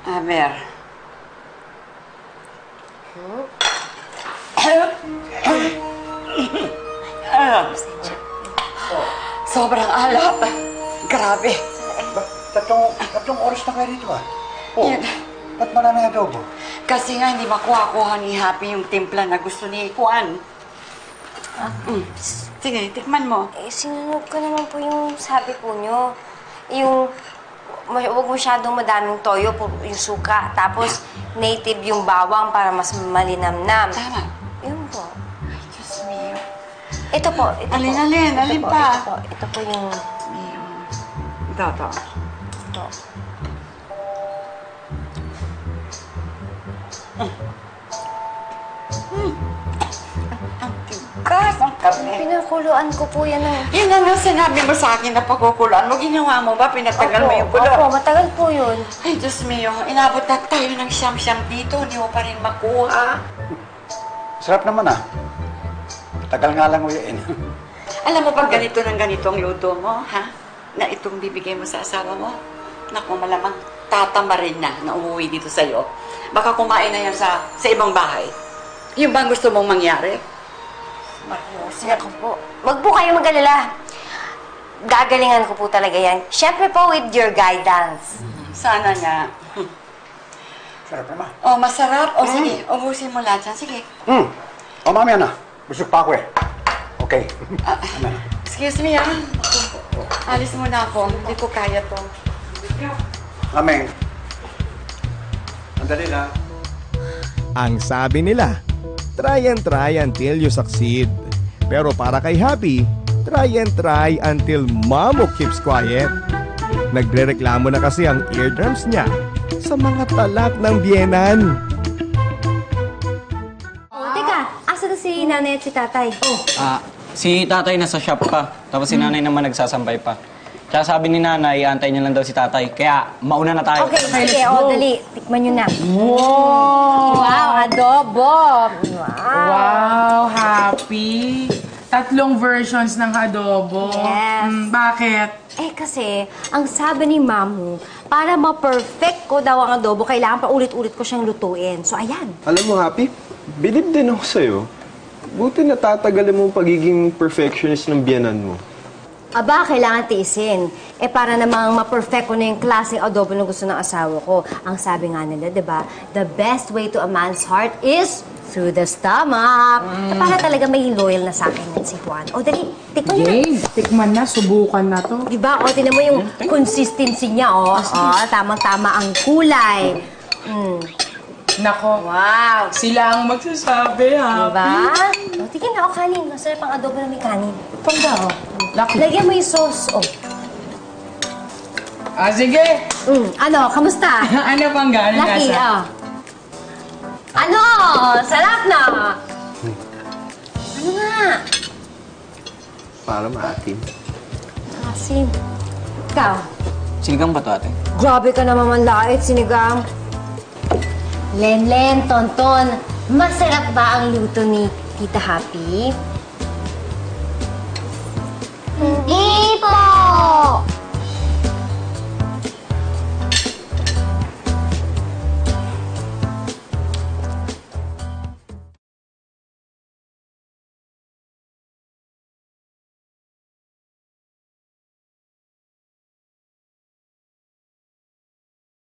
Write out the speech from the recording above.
Aber. Sobrang alap. Grabe. Tatlong oras na kayo rito ba't maraming adobo? Kasi nga hindi makuha-kuha ni Happy yung timpla na gusto ni Juan. Sige, tikman mo. Sinunod ko naman po yung sabi po nyo. Yung huwag masyadong madaming toyo, yung suka. Tapos native yung bawang para mas malinamnam. Tama. Yun po. Ay, Diyos mio. Ito po. Alin pa. Ito po yung... Ito. Ito. Ang tigas ng karne. Pinakuluan ko po yan ng... Yun na nga sinabi mo sa akin na pagkukuluan mo. Ginawa mo ba? Pinatagal mo yung kulo? Opo, matagal po yun. Ay, Diyos mio. Inabot na tayo ng siyam-siyam dito. Hindi mo pa rin makuha. Sarap naman Tagal nga lang uyain. Alam mo pag ganito ng ganito ang luto mo, ha? Na itong bibigay mo sa asawa mo? Naku, malamang tatama rin na uuwi dito sa'yo. Baka kumain na yan sa ibang bahay. Yung bang gusto mong mangyari? Naku po. Wag po kayo mag-alala. Gagalingan ko po talaga yan. Siyempre po with your guidance. Sana nga. Sarap naman. Oh, masarap. O sige, ubusin mo lahat yan. Sige. O, mamaya na. Busog pa ako Okay. Excuse me, ha? Alis muna ako. Hindi ko kaya to. Ameng. Andali lang. Ang sabi nila, try until you succeed. Pero para kay Happy, try until Mamo keeps quiet. Nagre-reklamo na kasi ang eardrums niya sa mga talat ng biyenan. Teka, asa na si nanay at si tatay? Si tatay nasa shop pa. Tapos si nanay naman nagsasampay pa. Tsaka sabi ni nanay, antay niya lang daw si tatay. Kaya, mauna na tayo. Okay, sige. Dali. Tikman nyo na. Wow, adobo! Wow, Happy! 3 versions ng adobo. Yes. Bakit? Kasi, ang sabi ni Mamu, para ma-perfect ko daw ang adobo, kailangan pa ulit-ulit ko siyang lutuin. So, ayan. Alam mo, Happy, bilib din ako sa'yo. Buti natatagal mo ang pagiging perfectionist ng biyanan mo. Aba, kailangan tiisin. Para namang ma-perfect ko na yung klaseng adobo na gusto ng asawa ko. Ang sabi nga nila, di ba? The best way to a man's heart is through the stomach. Para talaga may loyal na sa akin yan si Juan. Dali, tikman nyo na. Jane, tikman na, subukan na to. Di ba? Tinan mo yung consistency niya, tamang-tama ang kulay. Nako, Wow! sila ang magsasabi, Happy. Diba? Tingin na, kanin. Masarap ang adobo na may kanin. Panda, Lucky. Lagyan mo yung sauce, Sige. Kamusta? Ano pang gano'n Lucky, Ano? Sarap na! Ano nga? Para maatim. Asim. Ikaw? Sinigang ba to, ate? Grabe ka naman manlait, sinigang. Len, Tonton, masarap ba ang luto ni Tita Happy?